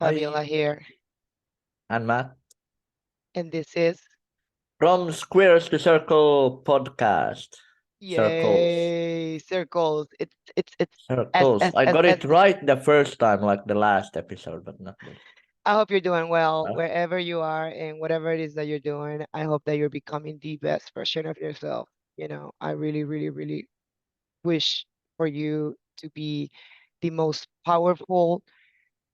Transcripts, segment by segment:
Hi, Fabiola here, I'm Matt and this is from Squares to Circle podcast. Circles. Yay Circles. It's as Circles. as I as got as it right the first time, like the last episode, but not this. I hope you're doing well Huh? wherever you are and whatever it is that you're doing. I hope that you're becoming the best version of yourself. I really, really, really wish for you to be the most powerful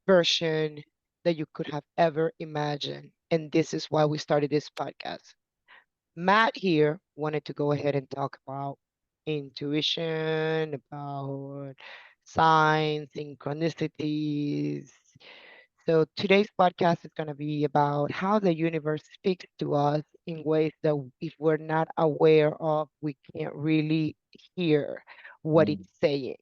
version that you could have ever imagined. And this is why we started this podcast. Matt here wanted to go ahead and talk about intuition, about signs, synchronicities. So today's podcast is going to be about how the universe speaks to us in ways that if we're not aware of, we can't really hear what Mm. it's saying.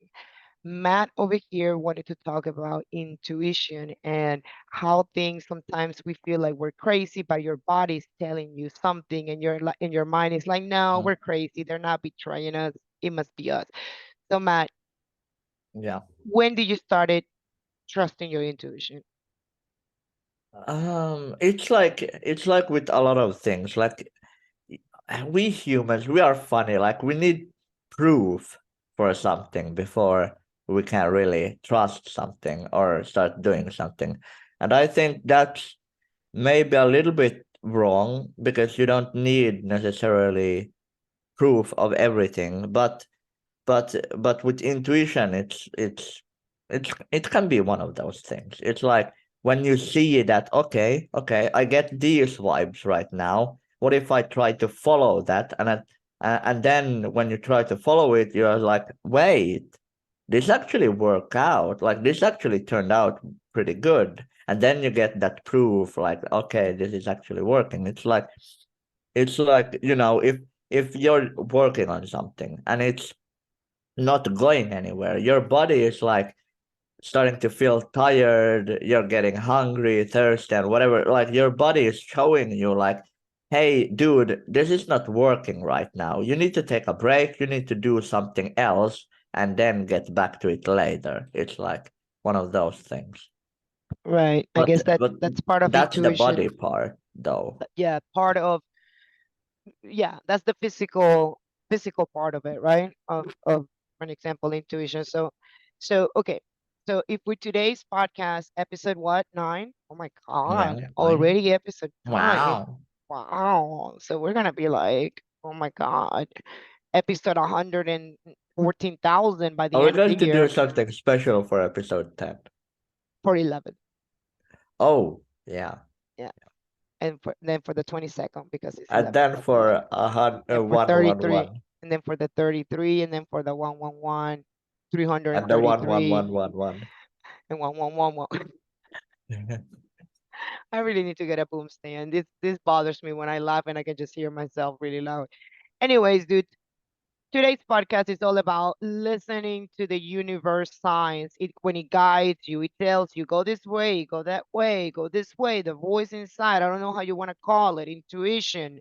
Matt over here wanted to talk about intuition and how things sometimes we feel like we're crazy, but your body's telling you something, and your mind is like, no, Uh, we're crazy. They're not betraying us. It must be us. So Matt, yeah. when did you started trusting your intuition? It's like with a lot of things. Like we humans, we are funny. Like we need proof for something before we can really trust something or start doing something. And I think that's maybe a little bit wrong because you don't need necessarily proof of everything, but with intuition it can be one of those things. It's like when you see that, okay, I get these vibes right now. What if I try to follow that? And then when you try to follow it, you're like, wait, this actually worked out. Like this actually turned out pretty good. And then you get that proof, like, okay, this is actually working. It's like, if you're working on something and it's not going anywhere, your body is like starting to feel tired, you're getting hungry, thirsty, and whatever. Like your body is showing you, like, hey, dude, this is not working right now. You need to take a break, you need to do something else, and then get back to it later. It's like one of those things. Right. I But guess but that's part of that's the intuition. body part, though. Yeah, part of yeah, that's the physical part of it, right? Of for an example, intuition. So okay. So if with today's podcast, episode what, 9? Oh my God, Yeah, fine. already episode 9. Wow. Wow. So we're gonna be like, oh my God, episode 114,000 by the Are we end of going the to do year something special for episode 10? for 11. Oh, yeah. Yeah. And then for the 22nd, because it's And 11 then by the way. for Then for one one 33, one, and then for the 33, and then for the 111, and the one one 333, one one one. and 1111. I really need to get a boom stand. This bothers me when I laugh and I can just hear myself really loud. Anyways, dude, today's podcast is all about listening to the universe signs. It when it guides you, it tells you go this way, go that way, go this way. The voice inside, I don't know how you want to call it, intuition.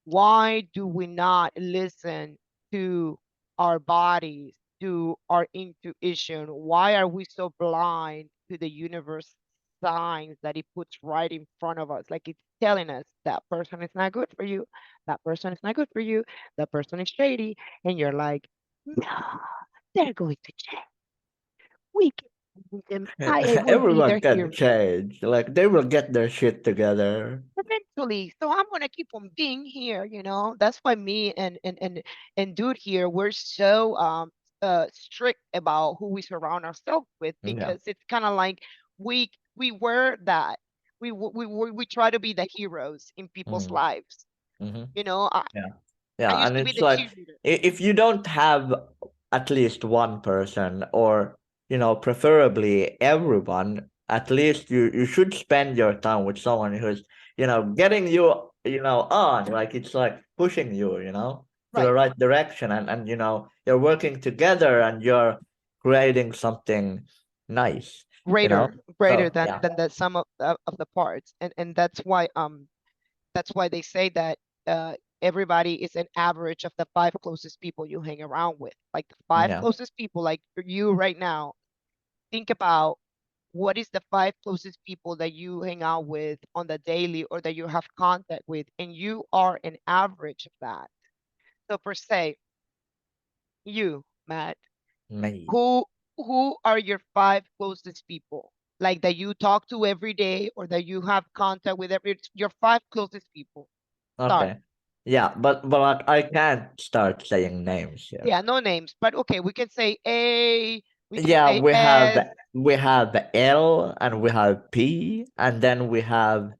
Why do we not listen to our bodies, to our intuition? Why are we so blind to the universe signs that it puts right in front of us? Like it's telling us that person is not good for you, that person is not good for you, that person is shady, and you're like, no, they're going to change. We can change them. I will be Everyone their can hero change. Like they will get their shit together. eventually. So I'm gonna keep on being here. That's why me and dude here, we're so strict about who we surround ourselves with, Yeah. because it's kind of like we were that. We try to be the heroes in people's Mm, lives. hmm. You know, I, Yeah. I Yeah, used and to be it's the like cheerleader. if you don't have at least one person, or preferably everyone, at least you should spend your time with someone who's getting you on, like it's like pushing you to the Right. right direction, and you're working together and you're creating something nice, Greater so than yeah. the sum of the parts, and that's why they say that uh, everybody is an average of the five closest people you hang around with. Like the five Yeah. closest people, like you right now, think about. what is the five closest people that you hang out with on the daily or that you have contact with, and you are an average of that. So per se, you, Matt, Me. who who are your five closest people? Like that you talk to every day or that you have contact with every your five closest people. Start. Okay. Yeah, but like, I can't start saying names here. Yeah, no names, but okay, we can say A, we can Yeah, say S. we have L and we have P and then we have,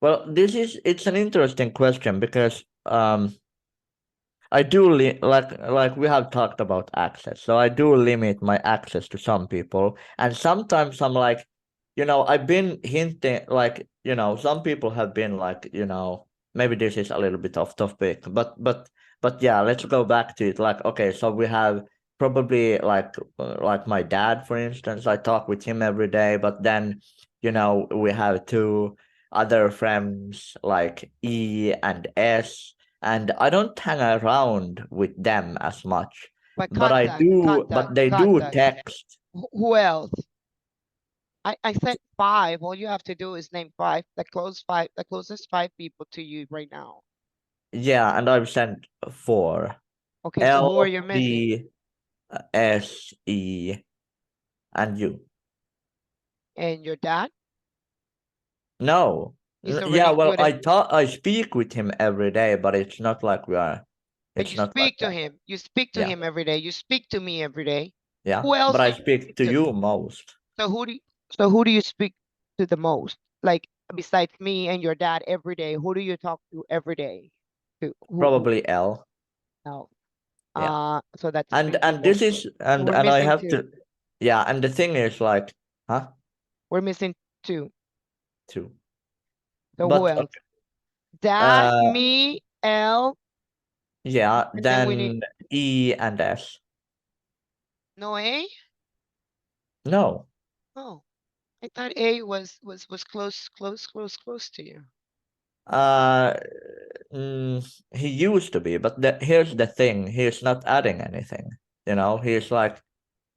well, it's an interesting question because I do like we have talked about access. So I do limit my access to some people, and sometimes I'm like, I've been hinting like, some people have been like, maybe this is a little bit off topic, but yeah, let's go back to it. Like, okay, so we have probably like my dad, for instance. I talk with him every day, but then, we have two other friends like E and S, and I don't hang around with them as much. But But I contact, do, contact, but they do contact. text. Who else? I said five. All you have to do is name five, the closest five people to you right now. Yeah, and I've sent four. Okay, so who are L, you missing? P, S, E, and you. And your dad? No. He's Yeah, already well, included. I speak with him every day, but it's not like we are. But It's you not like speak to that. him. You speak to Yeah, him every day. You speak to me every day. yeah. Who else But do I you speak speak to to? you most. So who do you speak to the most? Like besides me and your dad every day, who do you talk to every day? To who Probably L. else? Yeah. So that's And three and people. this is So and we're and I missing have two. to. Yeah, and the thing is like, huh? We're missing two. Two. So who But else? Dad, uh, me, L, yeah, and then we need then E and S. no A? No. Oh, I thought A was close to you. Uh, he used to be, but here's the thing: he's not adding anything. He's like,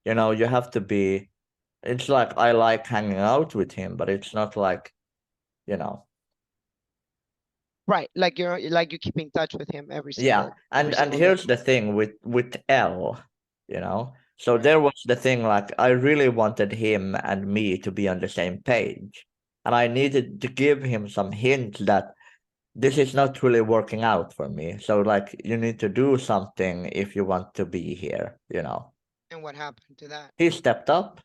you have to be. It's like I like hanging out with him, but it's not like, you know. Right, like you keep in touch with him Yeah, every and single day. here's the thing with L, you know. So Right. there was the thing like I really wanted him and me to be on the same page, and I needed to give him some hints that this is not really working out for me. So like you need to do something if you want to be here. And what happened to that? He stepped up.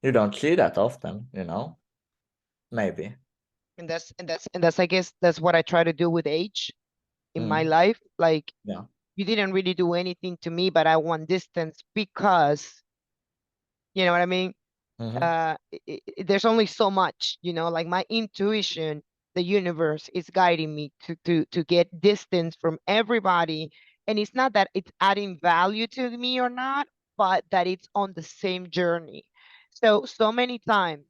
You don't see that often. Maybe. And that's I guess that's what I try to do with age in my Mm, life. Like yeah. you didn't really do anything to me, but I want distance because you know what I mean? Mm-hmm. There's only so much, like my intuition, the universe is guiding me to get distance from everybody. And it's not that it's adding value to me or not, but that it's on the same journey. So many times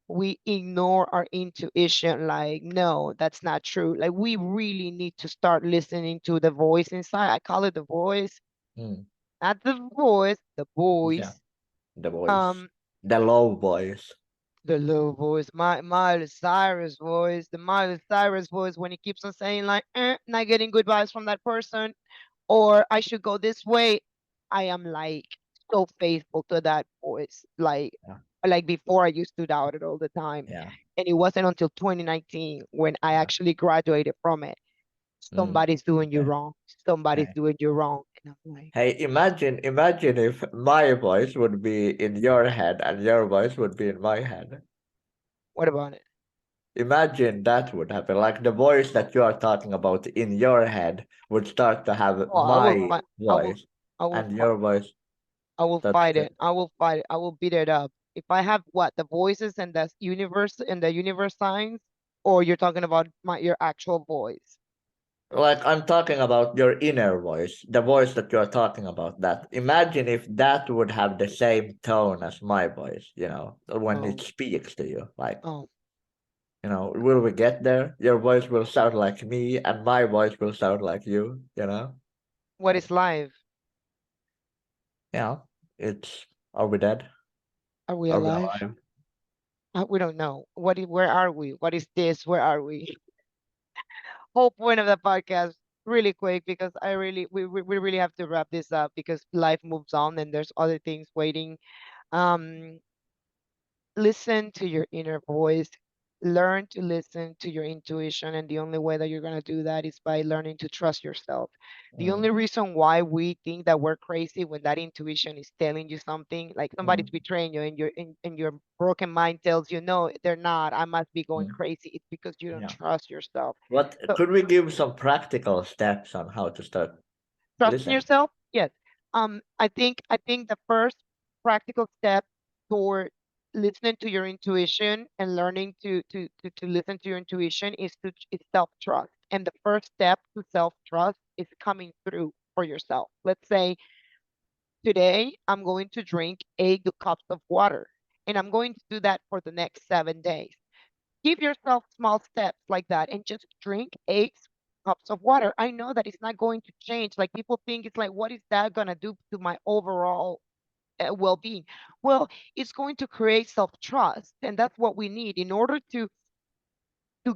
we ignore our intuition, like, no, that's not true. Like we really need to start listening to the voice inside. I call it the voice, Mm, not the voice, the yeah. voice. The voice. Um, The low voice. the low voice, my Miley Cyrus voice, the Miley Cyrus voice when he keeps on saying like, not getting good vibes from that person, or I should go this way. I am like so faithful to that voice. Yeah. Like before, I used to doubt it all the time, Yeah. and it wasn't until 2019 when I Yeah. actually graduated from it. Mm, Somebody's doing you okay. wrong. Somebody's Hey. doing you wrong, and I'm like, Hey, imagine if my voice would be in your head and your voice would be in my head. what about it? Imagine that would happen. Like the voice that you are talking about in your head would start to have Oh, I will my fight. I will. voice I will. and your voice. I will That's fight the it. I will fight it. I will beat it up. If I have what the voices and the universe signs, or you're talking about your actual voice. like I'm talking about your inner voice, the voice that you're talking about. That imagine if that would have the same tone as my voice, when it Oh, speaks to you. Like, oh, will we get there? Your voice will sound like me, and my voice will sound like you. what Like, is live? yeah, it's are we dead? Are we Are we alive? alive? We don't know. Where are we? What is this? Where are we? Whole point of the podcast, really quick, because we really have to wrap this up because life moves on and there's other things waiting. Um, Listen to your inner voice. Learn to listen to your intuition, and the only way that you're going to do that is by learning to trust yourself. The only Mm, reason why we think that we're crazy when that intuition is telling you something, like somebody's mm, betraying you and your broken mind tells you no, they're not, I must be going mm. crazy, it's because you don't Yeah. trust yourself. What So could we give some practical steps on how to start trusting listening? yourself, yes. I think the first practical step toward listening to your intuition and learning to listen to your intuition is self-trust. And the first step to self-trust is coming through for yourself. Let's say today I'm going to drink 8 cups of water, and I'm going to do that for the next 7 days. Give yourself small steps like that and just drink 8 cups of water. I know that it's not going to change. Like people think it's like, what is that going to do to my overall well-being? Well, it's going to create self-trust, and that's what we need in order to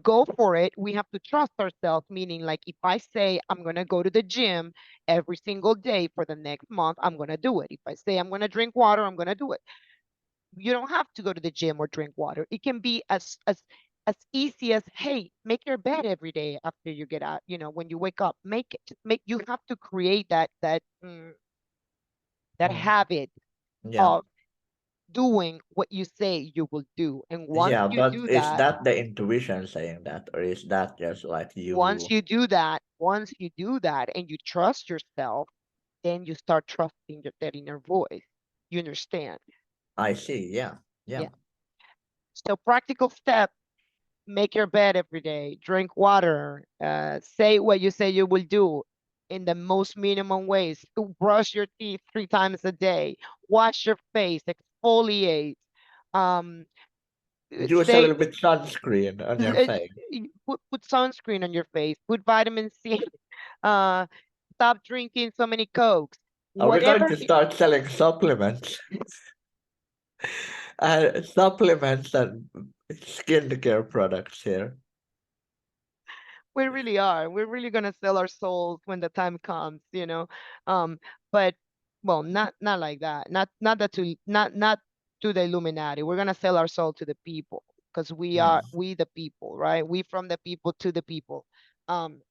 go for it. We have to trust ourselves, meaning like if I say I'm going to go to the gym every single day for the next month, I'm going to do it. If I say I'm going to drink water, I'm going to do it. You don't have to go to the gym or drink water. It can be as easy as, hey, make your bed every day after you get out, when you wake up. Make it. Make You have to create that Mm. habit Yeah. of doing what you say you will do. And Yeah, but is that the intuition saying that, or is that just like you? once you do that and you trust yourself, then you start trusting that inner voice. You understand? I see. Yeah. Yeah. Yeah. So practical step: make your bed every day, drink water, say what you say you will do in the most minimum ways. To brush your teeth 3 times a day, wash your face, exfoliate, um, Use a say, little bit sunscreen on your face. put sunscreen on your face, put vitamin C, uh, stop drinking so many Cokes, Are we going whatever. to start selling supplements? Supplements and skincare products here. We really are. We're really gonna sell our souls when the time comes. Um, but well, not like that. Not that to not to the Illuminati. We're gonna sell our soul to the people because we Mm, are we the people, right? We from the people to the people. Um,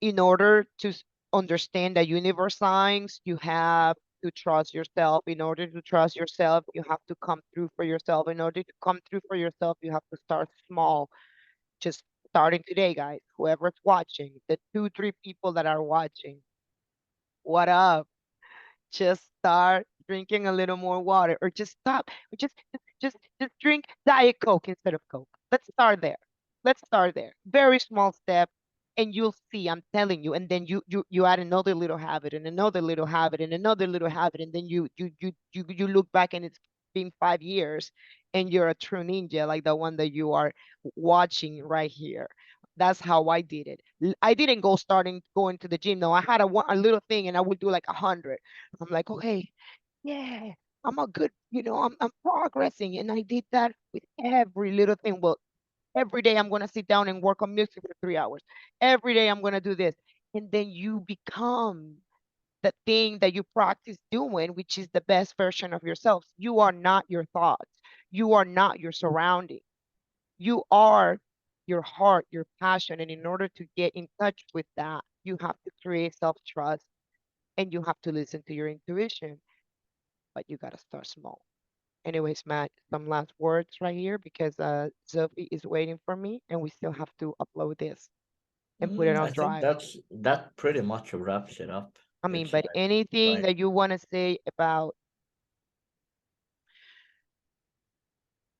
in order to understand the universe signs, you have to trust yourself. In order to trust yourself, you have to come through for yourself. In order to come through for yourself, you have to start small. Just starting today, guys. Whoever's watching, the 2, 3 people that are watching, what up? Just start drinking a little more water, or just stop, or just drink Diet Coke instead of Coke. Let's start there. Very small step, and you'll see. I'm telling you. And then you add another little habit, and another little habit, and another little habit, and then you look back, and it's been 5 years, and you're a true ninja, like the one that you are watching right here. That's how I did it. I didn't go starting going to the gym. No, I had a little thing, and I would do like 100. I'm like, okay, yeah, I'm a good, I'm progressing. And I did that with every little thing. Well, every day I'm going to sit down and work on music for 3 hours. Every day I'm going to do this. And then you become the thing that you practice doing, which is the best version of yourself. You are not your thoughts. You are not your surrounding. You are your heart, your passion. And in order to get in touch with that, you have to create self-trust and you have to listen to your intuition, but you got to start small. Anyways, Matt, some last words right here because Sophie is waiting for me and we still have to upload this and put it I on think Drive. that pretty much wraps it up. I mean, It's but anything like that you want to say about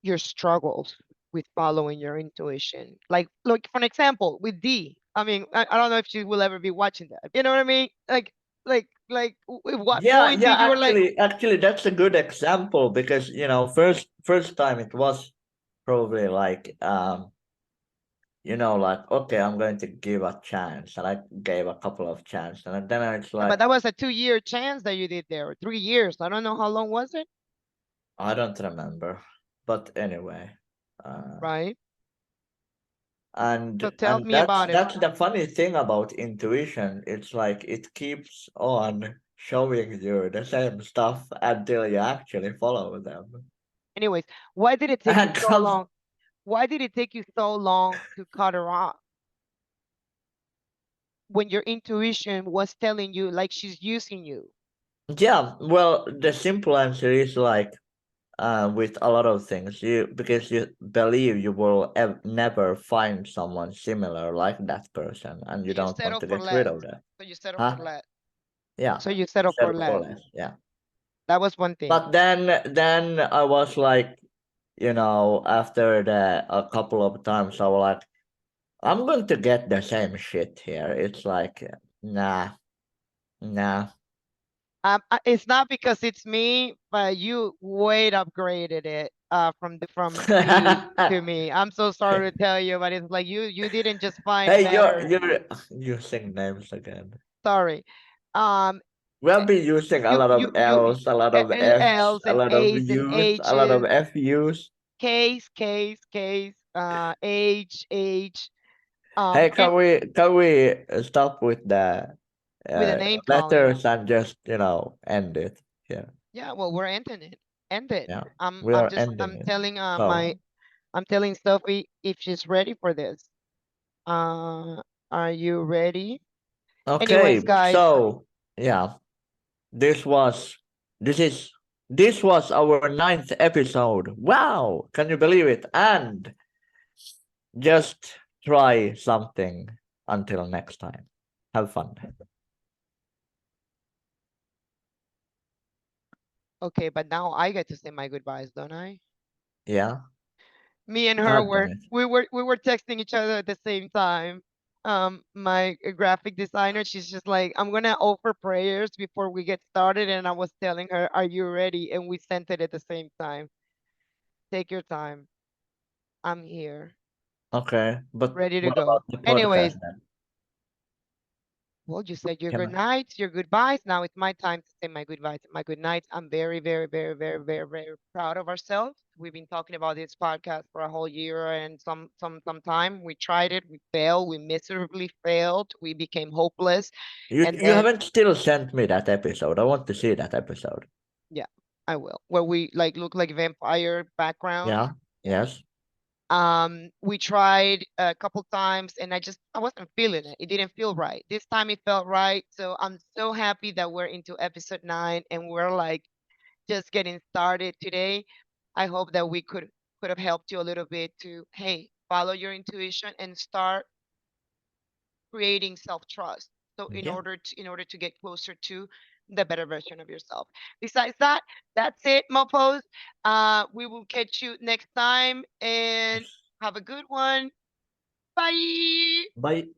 your struggles with following your intuition? Like for an example, with D. I mean, I don't know if she will ever be watching that. You know what I mean? At what yeah, point yeah. did you were like, Actually, that's a good example because first time it was probably like like, okay, I'm going to give a chance, and I gave a couple of chances, and then it's But like, that was a 2-year chance that you did there, or 3 years. I don't know how long was it, I don't remember, but anyway, uh, right? So and tell me that's about it. the funny thing about intuition. It's like it keeps on showing you the same stuff until you actually follow them. Anyways, why did it take you And so comes, long? Why did it take you so long to cut her off when your intuition was telling you like she's using you? yeah, well, the simple answer is like, with a lot of things, because you believe you will never find someone similar like that person, and you So you don't want settle to for get rid less. of that. So you settle for Huh? less. Yeah, So you settle for settle for less. less. Yeah. That was one thing. But then I was like, after the a couple of times, I was like, I'm going to get the same shit here. It's like, nah, nah. It's not because it's me, but you way upgraded it from me to me. I'm so sorry to tell you, but it's like you didn't just find Hey, better. you're using names again. Sorry. Um, We have been using a lot of you L's, a lot of F's, L's a and lot of A's and U's, a lot of H's, FU's. case, age, Hey, and can we stop with the with a uh, name calling. letters and just end it here? Yeah, well, we're ending it. End it. Yeah, I'm we I'm are just ending I'm it. telling So I'm telling Sophie if she's ready for this. Are you ready? okay, Anyways, guys, so yeah, this was this is this was our ninth episode. Wow, can you believe it? And just try something until next time. Have fun. okay, but now I get to say my goodbyes, don't I? Yeah, Me and her God damn were it. we were texting each other at the same time. My graphic designer, she's just like, I'm gonna offer prayers before we get started, and I was telling her, "Are you ready?" And we sent it at the same time. Take your time. I'm here, Okay, but ready to what go. about the Anyways, podcast then? well, you said your Can good nights, your goodbyes. Now it's my time to say my goodbyes, my good nights. I'm very, very, very, very, very, very proud of ourselves. We've been talking about this podcast for a whole year and some time. We tried it, we failed, we miserably failed, we became hopeless, and you then haven't still sent me that episode? I want to see that episode. yeah, I will. Where we like look like vampire background. Yeah. Yes. We tried a couple times and I wasn't feeling it. It didn't feel right. This time it felt right. So I'm so happy that we're into episode 9 and we're like just getting started today. I hope that we could have helped you a little bit to, hey, follow your intuition and start creating self-trust. So Yeah. in order to get closer to the better version of yourself. Besides that, that's it, mopos. We will catch you next time and Yes. have a good one. Bye. Bye.